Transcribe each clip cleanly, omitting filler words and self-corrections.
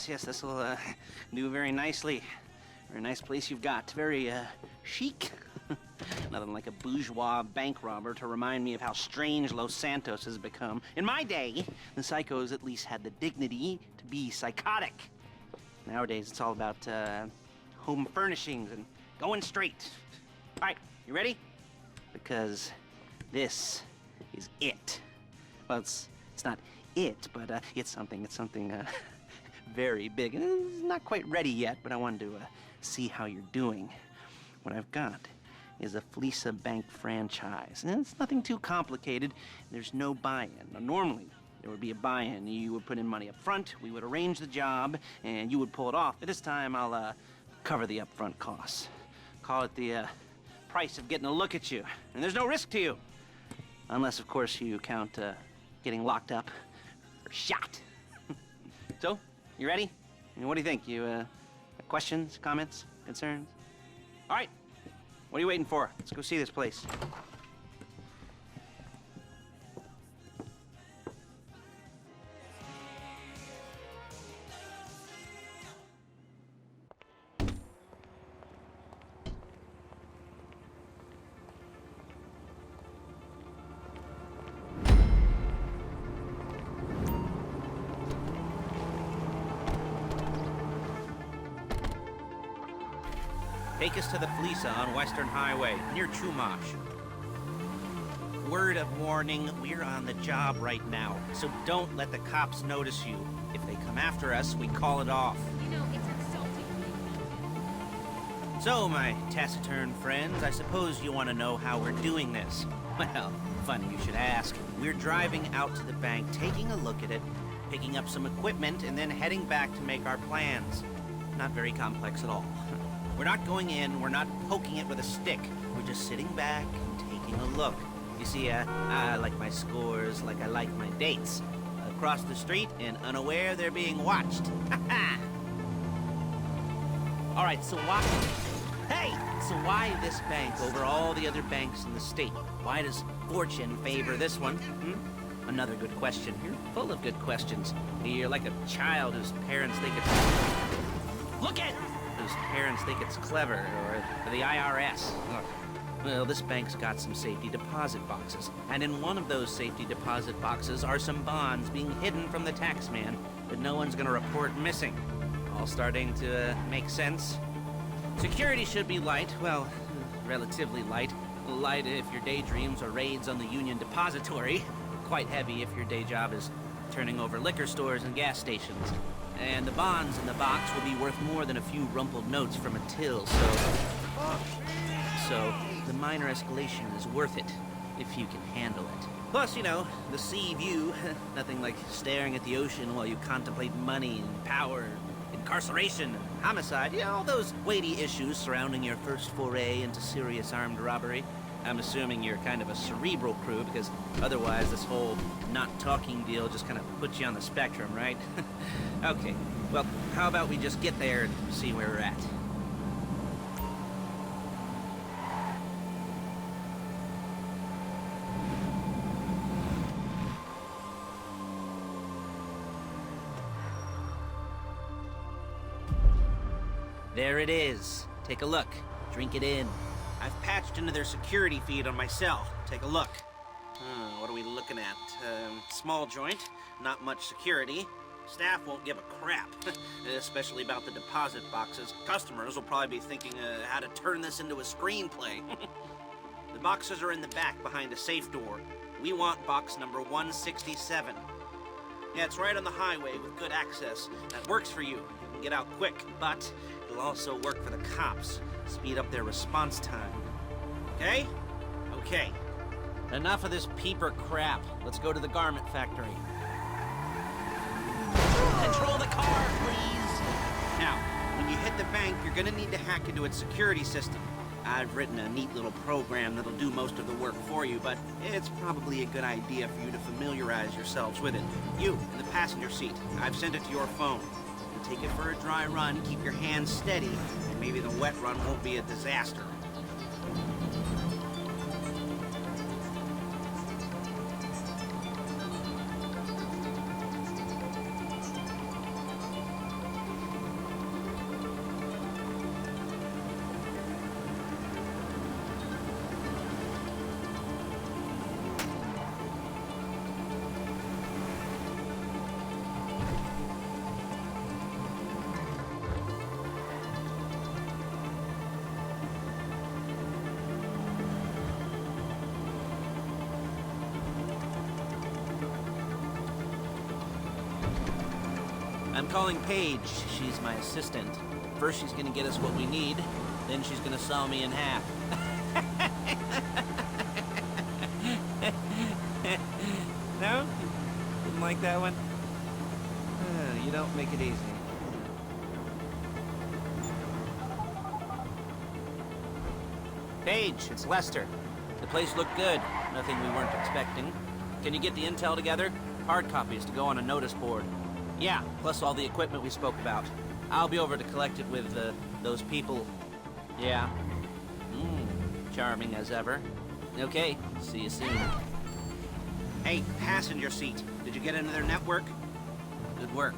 yes, this will do very nicely. Very nice place you've got. Very chic. Nothing like a bourgeois bank robber to remind me of how strange Los Santos has become. In my day, the psychos at least had the dignity to be psychotic. Nowadays, it's all about home furnishings and going straight. All right, you ready? Because this is it. Well, it's not it, but it's something very big. It's not quite ready yet, but I wanted to see how you're doing. What I've got is a Fleesa Bank franchise. And it's nothing too complicated. There's no buy-in. Now, normally, there would be a buy-in. You would put in money up front, we would arrange the job, and you would pull it off. But this time, I'll cover the upfront costs. Call it the price of getting a look at you. And there's no risk to you. Unless, of course, you count getting locked up or shot. So, you ready? I mean, what do you think? You questions, comments, concerns? All right. What are you waiting for? Let's go see this place. Take us to the Fleesa on Western Highway, near Chumash. Word of warning, we're on the job right now, so don't let the cops notice you. If they come after us, we call it off. You know, it's insulting. So, my taciturn friends, I suppose you want to know how we're doing this. Well, funny you should ask. We're driving out to the bank, taking a look at it, picking up some equipment, and then heading back to make our plans. Not very complex at all. We're not going in, we're not poking it with a stick. We're just sitting back and taking a look. You see, I like my scores like I like my dates. Across the street and unaware they're being watched. All right, so why... Hey! So why this bank over all the other banks in the state? Why does fortune favor this one? Another good question. You're full of good questions. You're like a child whose parents think it's... Look at... Whose parents think it's clever, or the IRS. Well, this bank's got some safety deposit boxes, and in one of those safety deposit boxes are some bonds being hidden from the taxman that no one's gonna report missing. All starting to make sense? Security should be light, well, relatively light. Light if your daydreams are raids on the Union Depository. Quite heavy if your day job is turning over liquor stores and gas stations. And the bonds in the box will be worth more than a few rumpled notes from a till, so the minor escalation is worth it, if you can handle it. Plus, you know, the sea view, nothing like staring at the ocean while you contemplate money and power, incarceration, and homicide, you know, all those weighty issues surrounding your first foray into serious armed robbery. I'm assuming you're kind of a cerebral crew, because otherwise this whole not talking deal just kind of puts you on the spectrum, right? Okay, well, how about we just get there and see where we're at? There it is. Take a look. Drink it in. I've patched into their security feed on my cell. Take a look. What are we looking at? Small joint, not much security. Staff won't give a crap, especially about the deposit boxes. Customers will probably be thinking how to turn this into a screenplay. The boxes are in the back behind a safe door. We want box number 167. Yeah, it's right on the highway with good access. That works for you. You can get out quick, but it'll also work for the cops. Speed up their response time. Okay? Okay. Enough of this peeper crap. Let's go to the garment factory. Control the car, please! Now, when you hit the bank, you're gonna need to hack into its security system. I've written a neat little program that'll do most of the work for you, but it's probably a good idea for you to familiarize yourselves with it. You, in the passenger seat, I've sent it to your phone. Take it for a dry run, keep your hands steady, and maybe the wet run won't be a disaster. I'm calling Paige. She's my assistant. First she's gonna get us what we need, then she's gonna saw me in half. No? Didn't like that one? You don't make it easy. Paige, it's Lester. The place looked good. Nothing we weren't expecting. Can you get the intel together? Hard copies to go on a notice board. Yeah, plus all the equipment we spoke about. I'll be over to collect it with, those people. Yeah. Charming as ever. Okay, see you soon. Hey, passenger seat. Did you get into their network? Good work.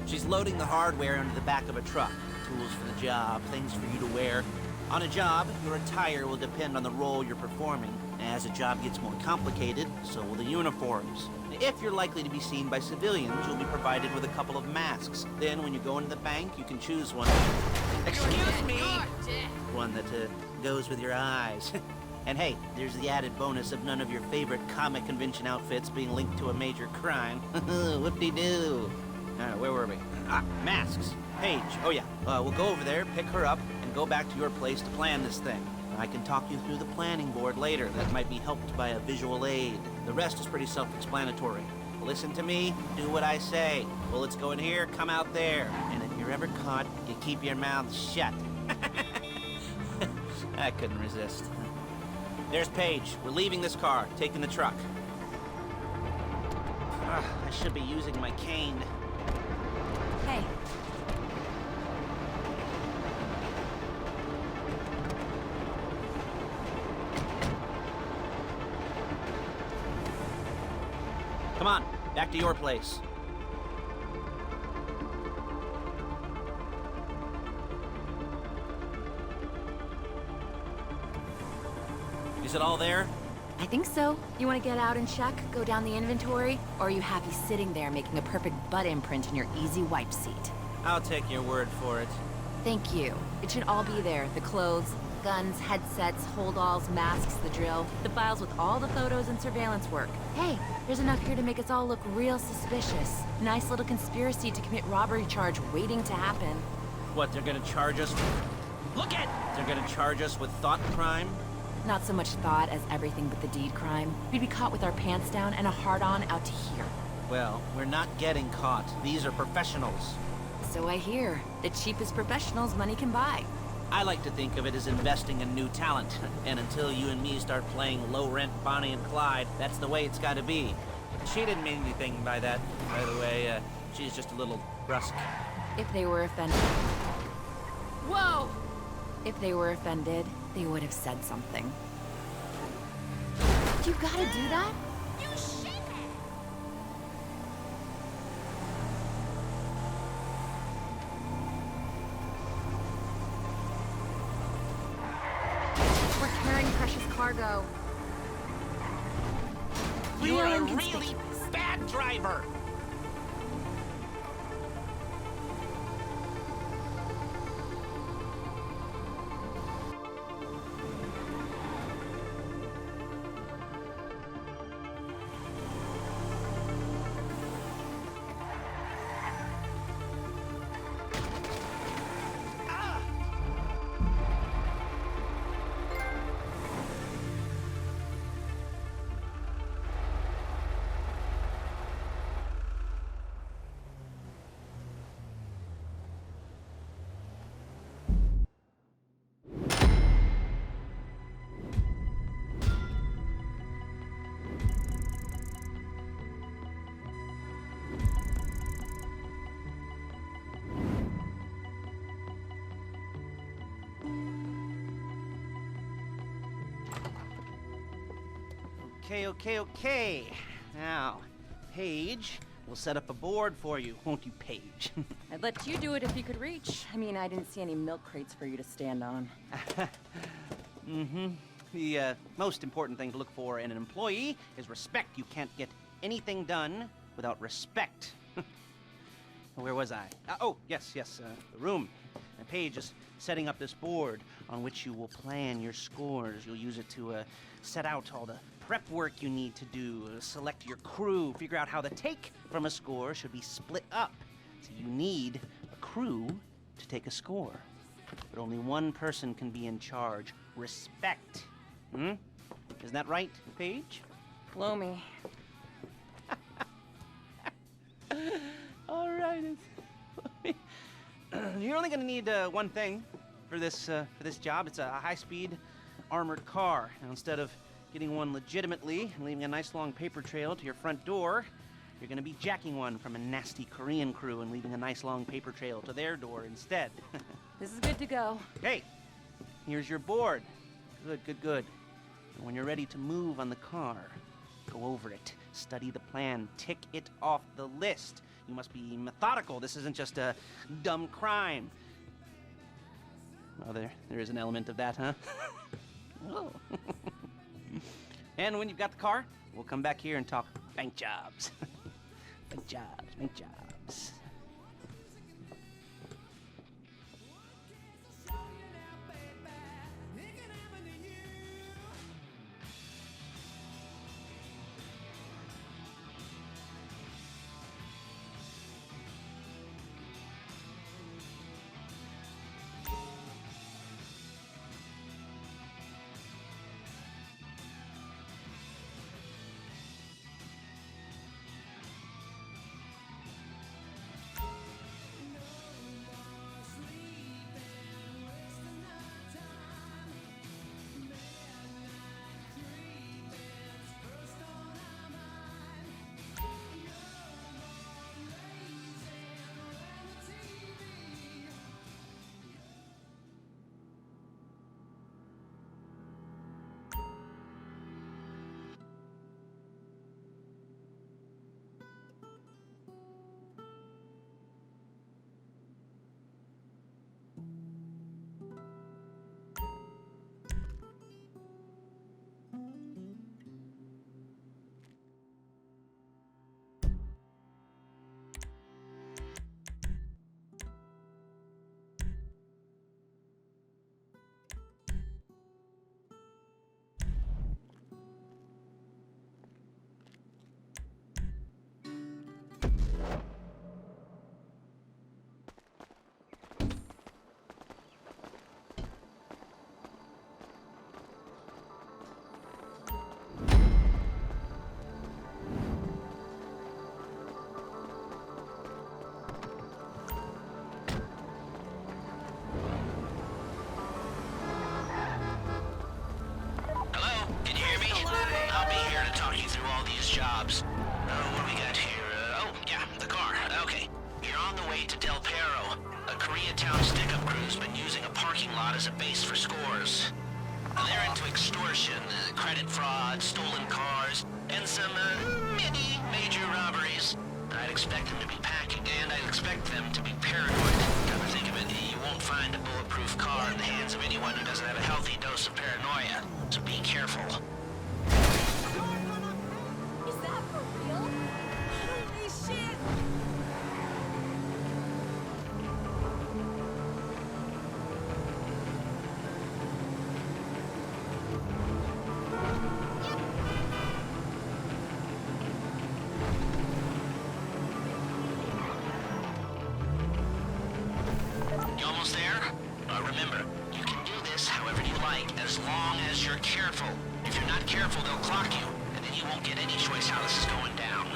She's loading the hardware into the back of a truck. Tools for the job, things for you to wear. On a job, your attire will depend on the role you're performing. As a job gets more complicated, so will the uniforms. If you're likely to be seen by civilians, you'll be provided with a couple of masks. Then, when you go into the bank, you can choose one. Excuse me! One that goes with your eyes. And hey, there's the added bonus of none of your favorite comic convention outfits being linked to a major crime. Whoop-de-doo. Alright, where were we? Masks. Paige. Oh yeah, we'll go over there, pick her up, and go back to your place to plan this thing. I can talk you through the planning board later. That might be helped by a visual aid. The rest is pretty self-explanatory. Listen to me, do what I say. Bullets go in here, come out there. And if you're ever caught, you keep your mouth shut. I couldn't resist. There's Paige. We're leaving this car, taking the truck. I should be using my cane. Hey. Come on, back to your place. Is it all there? I think so. You want to get out and check, go down the inventory? Or are you happy sitting there making a perfect butt imprint in your easy wipe seat? I'll take your word for it. Thank you. It should all be there. The clothes, guns, headsets, hold-alls, masks, the drill, the files with all the photos and surveillance work. Hey, there's enough here to make us all look real suspicious. Nice little conspiracy to commit robbery charge waiting to happen. What, they're gonna charge us? Look at! They're gonna charge us with thought crime? Not so much thought as everything but the deed crime. We'd be caught with our pants down and a hard-on out to here. Well, we're not getting caught. These are professionals. So I hear. The cheapest professionals money can buy. I like to think of it as investing in new talent. And until you and me start playing low-rent Bonnie and Clyde, that's the way it's gotta be. She didn't mean anything by that, by the way. She's just a little brusque. If they were offended... Whoa! If they were offended, they would have said something. You gotta do that? You shithead! We're carrying precious cargo. You're a really bad driver! Okay. Now, Paige, we'll set up a board for you, won't you, Paige? I'd let you do it if you could reach. I mean, I didn't see any milk crates for you to stand on. The most important thing to look for in an employee is respect. You can't get anything done without respect. Where was I? Oh, yes, the room. And Paige is setting up this board. on which you will plan your scores. You'll use it to set out all the prep work you need to do, select your crew, figure out how the take from a score should be split up. So you need a crew to take a score. But only one person can be in charge. Respect. Isn't that right, Paige? Blow me. All right. You're only going to need one thing for this job. It's a high-speed armored car. Now, instead of getting one legitimately and leaving a nice long paper trail to your front door, you're going to be jacking one from a nasty Korean crew and leaving a nice long paper trail to their door instead. This is good to go. Hey, here's your board. Good. And when you're ready to move on the car, go over it, study the plan, tick it off the list. You must be methodical. This isn't just a dumb crime. Oh, there is an element of that, huh? Whoa. And when you've got the car, we'll come back here and talk bank jobs. Bank jobs. Jobs. What do we got here? The car. Okay. You're on the way to Del Perro. A Koreatown stick-up crew's been using a parking lot as a base for scores. They're into extortion, credit fraud, stolen cars, and some, major robberies. I'd expect them to be packing, and I'd expect them to be paranoid. Come to think of it, you won't find a bulletproof car in the hands of anyone who doesn't have a healthy dose of paranoia. So be careful. Remember, you can do this however you like, as long as you're careful. If you're not careful, they'll clock you, and then you won't get any choice how this is going down.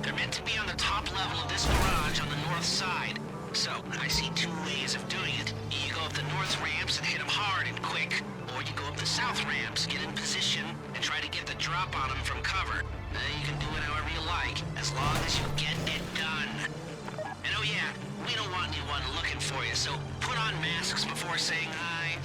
They're meant to be on the top level of this garage on the north side. So, I see two ways of doing it. You go up the north ramps and hit them hard and quick, or you go up the south ramps, get in position, and try to get the drop on them from cover. You can do it however you like, as long as you get it done. And oh yeah, we don't want anyone looking for you, so put on masks before saying hi.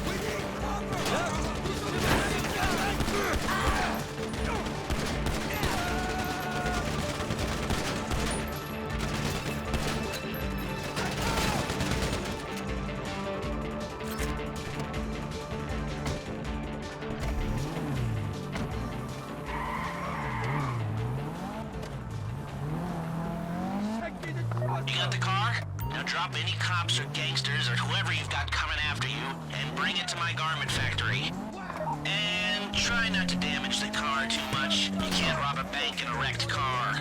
We need cover! got the car? Now drop any cops or gangsters or whoever you've got coming after you and bring it to my garment factory. And try not to damage the car too much. You can't rob a bank in a wrecked car.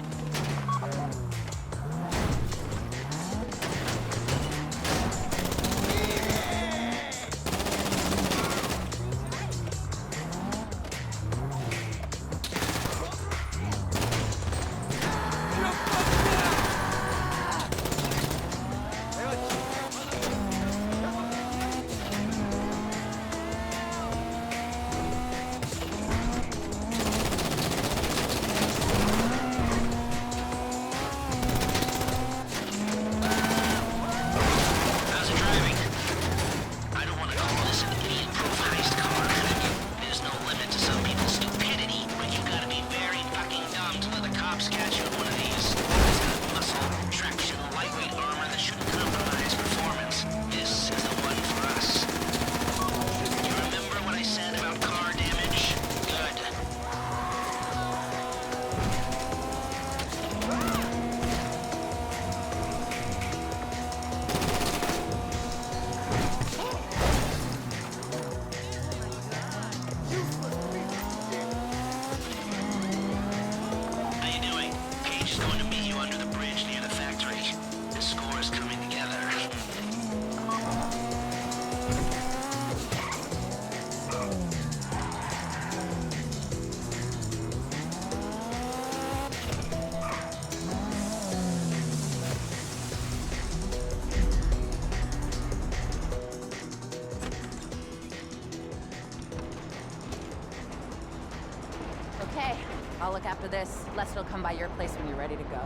Okay, I'll look after this. Lester will come by your place when you're ready to go.